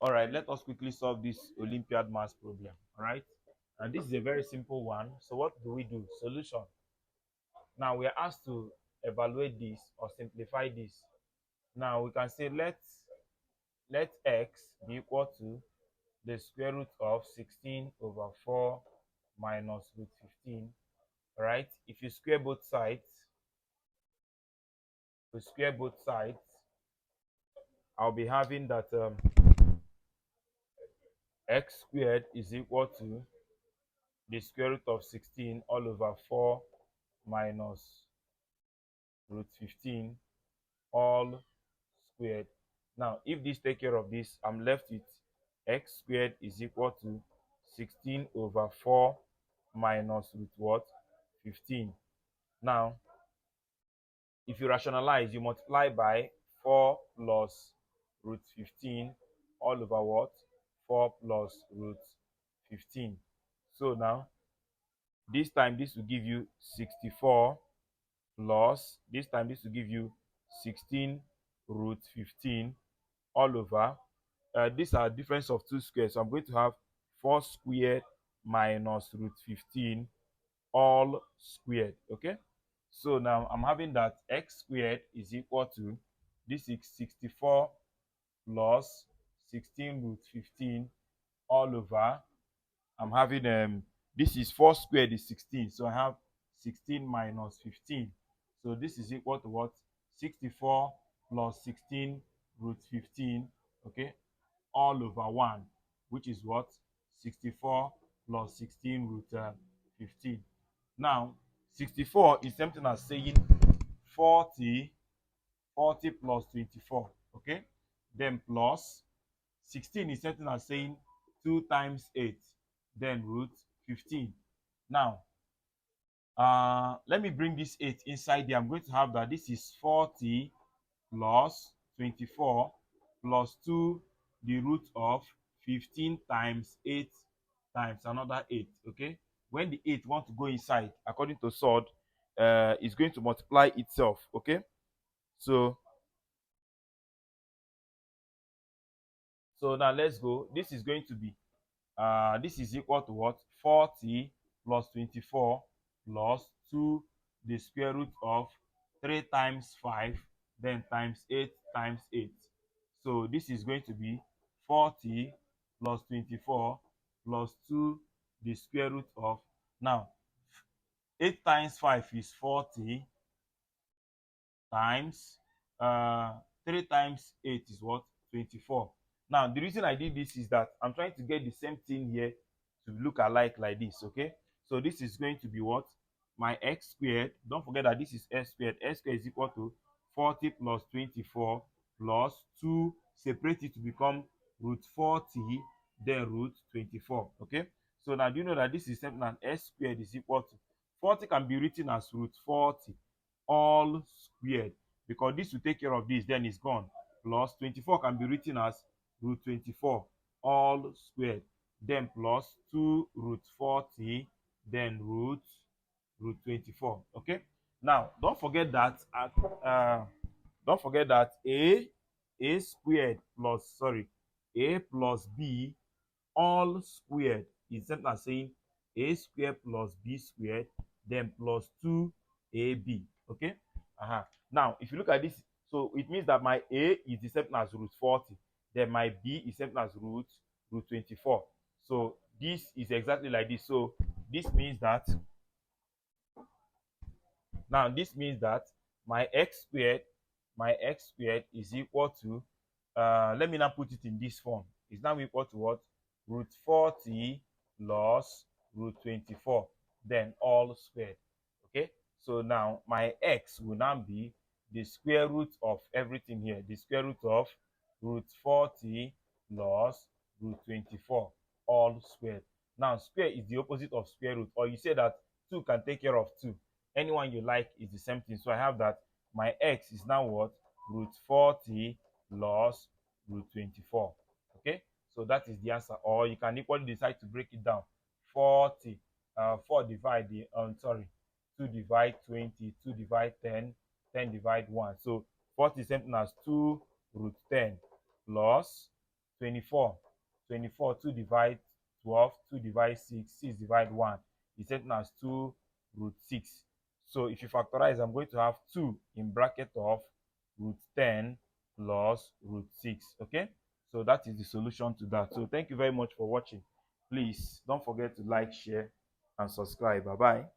All right, let us quickly solve this Olympiad math problem. All right, and this is a very simple one. So what do? Solution. Now we are asked to evaluate this or simplify this. Now we can say let x be equal to the square root of 16 over 4 minus root 15. All right, if you square both sides, I'll be having that x squared is equal to the square root of 16 all over 4 minus root 15 all squared. Now, if this take care of this, I'm left with x squared is equal to 16 over 4 minus root what? 15. Now, if you rationalize, you multiply by 4 plus root 15 all over what? 4 plus root 15. So now, this time this will give you 64 plus, this time this will give you 16 root 15 all over. These are difference of two squares. So I'm going to have 4 squared minus root 15 all squared. Okay. So now I'm having that x squared is equal to, this is 64 plus 16 root 15 all over. I'm having this is 4 squared is 16. So I have 16 minus 15. So this is equal to what? 64 plus 16 root 15, okay, all over 1, which is what? 64 plus 16 root 15. Now, 64 is something as saying 40 plus 24, okay? Then plus 16 is something as saying 2 times 8, then root 15. Now, let me bring this 8 inside there. I'm going to have that this is 40 plus 24 plus 2, the root of 15 times 8 times another 8, okay? When the 8 want to go inside, according to sword, it's going to multiply itself, okay? So now let's go. This is going to be, this is equal to what? 40 plus 24 plus 2, the square root of 3 times 5, then times 8 times 8. So this is going to be 40 plus 24 plus 2, the square root of, now 8 times 5 is 40 times 3 times 8 is what? 24. Now the reason I did this is that I'm trying to get the same thing here to look alike like this, okay? So this is going to be what? My x squared. Don't forget that this is s squared. S squared is equal to 40 plus 24 plus 2, separate it to become root 40, then root 24, okay? So now do you know that this is something that s squared is equal to 40 can be written as root 40 all squared, because this will take care of this, then it's gone, plus 24 can be written as root 24 all squared, then plus 2 root 40, then root 24, okay? Now don't forget that a squared plus, sorry, a plus b all squared is something as saying a squared plus b squared, then plus 2ab, okay? Now if you look at this, so it means that my a is the same as root 40, then my b is same as root 24. So this is exactly like this. So this means that, now this means that my x squared is equal to, let me now put it in this form. It's now equal to what? Root 40 plus root 24, then all squared, okay? So now my x will now be the square root of everything here, the square root of root 40 plus root 24 all squared. Now square is the opposite of square root, or you say that 2 can take care of 2. Anyone you like is the same thing. So I have that my x is now what? Root 40 plus root 24, okay? So that is the answer. Or you can equally decide to break it down. 40, 4 divide the, sorry, 2 divide 20, 2 divide 10, 10 divide 1. So 40 is something as 2 root 10 plus 24. 24, 2 divide 12, 2 divide 6, 6 divide 1. It's taken as 2 root 6. So if you factorize, I'm going to have 2 in bracket of root 10 plus root 6. Okay, so that is the solution to that. So thank you very much for watching. Please don't forget to like, share, and subscribe. Bye bye.